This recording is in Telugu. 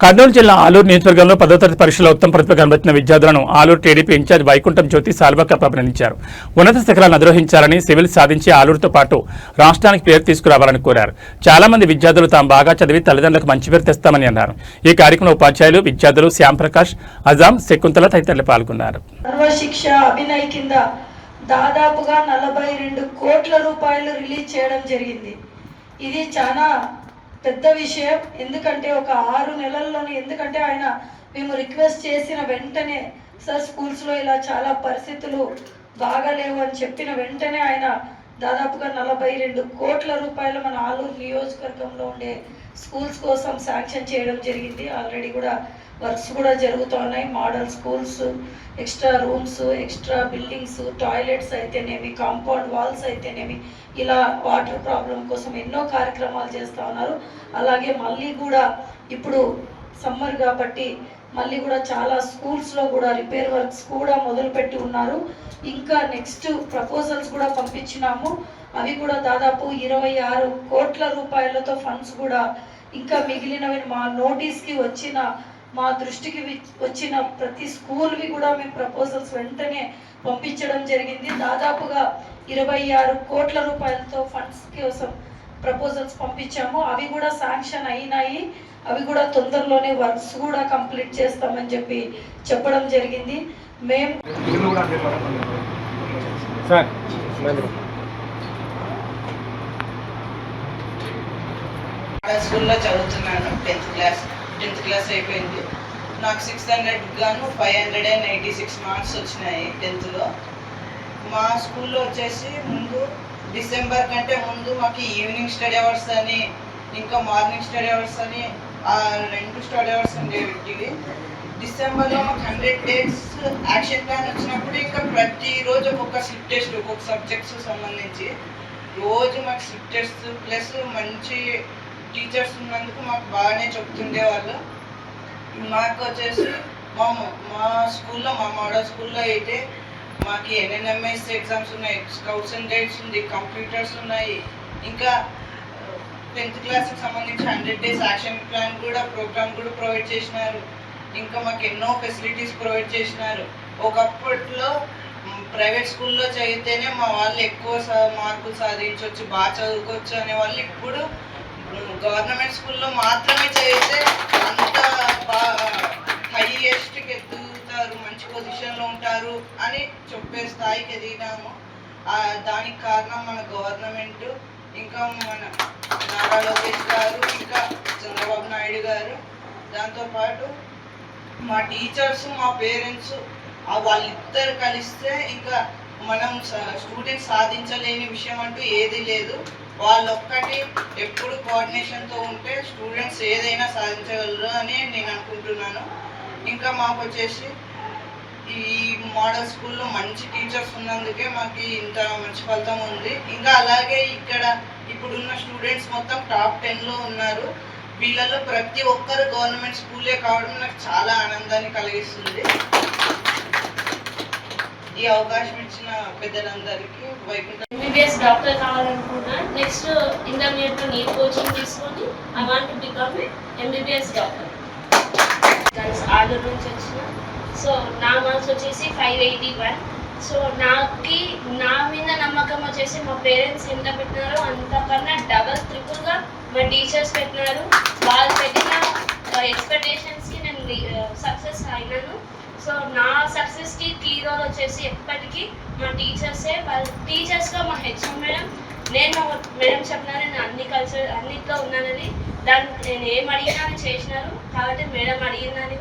కర్నూలు జిల్లా ఆలూరు నియోజకవర్గంలో 10వ తరగతి పరీక్షలో ఉత్తమ ప్రతిభ కనబర్చిన విద్యార్థులను ఆలూరు టీడీపీ ఇన్ఛార్జ్ వైకుంఠం జ్యోతి సాల్వకప్ అభినందించారు. ఉన్నత శిఖరాలను అధిరోహించాలని, సివిల్ సాధించి ఆలూరుతో పాటు రాష్ట్రానికి పేరు తీసుకురావాలని కోరారు. చాలా మంది విద్యార్థులు తాము బాగా చదివి తల్లిదండ్రులకు మంచి పేరు తెస్తామని అన్నారు. ఈ కార్యక్రమంలో ఉపాధ్యాయులు, విద్యార్థులు శ్యాంప్రకాష్, అజాం, శకుంతల తదితరులు పాల్గొన్నారు. దాదాపుగా 42 కోట్ల రూపాయలు రిలీజ్ చేయడం జరిగింది. ఇది చాలా పెద్ద విషయం. ఎందుకంటే ఒక 6 నెలల్లోనే, ఎందుకంటే ఆయన మేము రిక్వెస్ట్ చేసిన వెంటనే సార్ స్కూల్స్లో ఇలా చాలా పరిస్థితులు బాగాలేవు అని చెప్పిన వెంటనే ఆయన దాదాపుగా 42 కోట్ల రూపాయలు మన ఆలూరు నియోజకవర్గంలో ఉండే స్కూల్స్ కోసం శాంక్షన్ చేయడం జరిగింది. ఆల్రెడీ కూడా వర్క్స్ కూడా జరుగుతున్నాయి. Model schools, extra rooms, extra buildings, toilets అయితేనేమి, కాంపౌండ్ వాల్స్ అయితేనేమి, ఇలా వాటర్ ప్రాబ్లం కోసం ఎన్నో కార్యక్రమాలు చేస్తూ ఉన్నారు. అలాగే మళ్ళీ కూడా ఇప్పుడు సమ్మర్ కాబట్టి మళ్ళీ కూడా చాలా స్కూల్స్లో కూడా రిపేర్ వర్క్స్ కూడా మొదలుపెట్టి ఉన్నారు. ఇంకా నెక్స్ట్ ప్రపోజల్స్ కూడా పంపించినాము. అవి కూడా దాదాపు 26 కోట్ల రూపాయలతో ఫండ్స్ కూడా ఇంకా మిగిలినవి మా నోటీస్కి వచ్చిన, మా దృష్టికి వచ్చిన ప్రతి స్కూల్వి కూడా మేము ప్రపోజల్స్ వెంటనే పంపించడం జరిగింది. దాదాపుగా 26 కోట్ల రూపాయలతో ఫండ్స్ కోసం ప్రపోజల్స్ పంపించాము. అవి కూడా శాంక్షన్ అయినాయి. అవి కూడా తొందరలోనే వర్క్స్ కూడా కంప్లీట్ చేస్తామని చెప్పి చెప్పడం జరిగింది. మేము స్కూల్లో చదువుతున్నాను. 10th క్లాస్ అయిపోయింది. నాకు 600 గాను 586 మార్క్స్ వచ్చినాయి 10th. మా స్కూల్లో వచ్చేసి ముందు డిసెంబర్ కంటే ముందు మాకు ఈవినింగ్ స్టడీ అవర్స్ అని, ఇంకా మార్నింగ్ స్టడీ అవర్స్ అని 2 స్టడీ అవర్స్ ఉండేవి. డిసెంబర్లో మాకు 100 డేస్ యాక్షన్ ప్లాన్ వచ్చినప్పుడు ఇంకా ప్రతిరోజు ఒక్కొక్క స్లిప్ టెస్ట్, ఒక్కొక్క సబ్జెక్ట్స్ సంబంధించి రోజు మాకు స్లిప్ టెస్ట్ ప్లస్ మంచి టీచర్స్ ఉన్నందుకు మాకు బాగానే చెప్తుండేవాళ్ళు. మాకు వచ్చేసి మా స్కూల్లో, మా మోడల్ స్కూల్లో అయితే మాకు NNMS ఎగ్జామ్స్ ఉన్నాయి, స్కౌట్స్ అండ్ గైడ్స్ ఉంది, కంప్యూటర్స్ ఉన్నాయి. ఇంకా 10th క్లాస్కి సంబంధించి 100 డేస్ యాక్షన్ ప్లాన్ కూడా, ప్రోగ్రామ్ కూడా ప్రొవైడ్ చేసినారు. ఇంకా మాకు ఎన్నో ఫెసిలిటీస్ ప్రొవైడ్ చేసినారు. ఒకప్పట్లో ప్రైవేట్ స్కూల్లో చదివితేనే మా వాళ్ళు ఎక్కువ మార్కులు సాధించవచ్చు, బాగా చదువుకోవచ్చు అనేవాళ్ళు. ఇప్పుడు గవర్నమెంట్ స్కూల్లో మాత్రమే చదివితే అంత హైయెస్ట్కి ఎదుగుతారు, మంచి పొజిషన్లో ఉంటారు అని చెప్పే స్థాయికి ఎదిగినాము. దానికి కారణం మన గవర్నమెంట్, ఇంకా మన నారా లోకేష్ గారు, ఇంకా చంద్రబాబు నాయుడు గారు. దాంతోపాటు మా టీచర్స్, మా పేరెంట్స్ వాళ్ళిద్దరు కలిస్తే ఇంకా మనం స్టూడెంట్స్ సాధించలేని విషయం అంటూ ఏది లేదు. వాళ్ళొక్కటి ఎప్పుడు కోఆర్డినేషన్తో ఉంటే స్టూడెంట్స్ ఏదైనా సాధించగలరు అని నేను అనుకుంటున్నాను. ఇంకా మాకు వచ్చేసి ఈ మోడల్ స్కూల్లో మంచి టీచర్స్ ఉన్నందుకే మాకు ఇంత మంచి ఫలితం ఉంది. ఇంకా అలాగే ఇక్కడ ఇప్పుడున్న స్టూడెంట్స్ మొత్తం టాప్ 10లో ఉన్నారు. వీళ్ళలో ప్రతి ఒక్కరు గవర్నమెంట్ స్కూలే కావడం నాకు చాలా ఆనందాన్ని కలిగిస్తుంది. ఈ అవకాశం ఇచ్చిన పెద్దలందరికీ వైకుంఠం. MBBS డాక్టర్ కావాలనుకున్నా. నెక్స్ట్ ఇంటర్మీడియట్ లో నీట్ కోచింగ్ తీసుకొని I want to become MBBS doctor. Aluru నుంచి వచ్చిన. సో నా మార్క్స్ వచ్చేసి 581. సో నా మీద నమ్మకం వచ్చేసి మా పేరెంట్స్ ఎంత పెట్టినారో అంతకన్నా డబల్ ట్రిపుల్గా మా టీచర్స్ పెట్టినారు. వాళ్ళు పెట్టిన ఎక్స్పెక్టేషన్స్కి నేను సక్సెస్ అయినాను. సో నా సక్సెస్కి కీ రోల్ వచ్చేసి ఎప్పటికీ మా టీచర్సే. వాళ్ళ టీచర్స్గా మా HM మేడం, నేను మేడం చెప్పినా నేను అన్నిట్లో ఉన్నానని, దానికి నేను ఏం అడిగినా అని చేసినారు. కాబట్టి మేడం అడిగిందని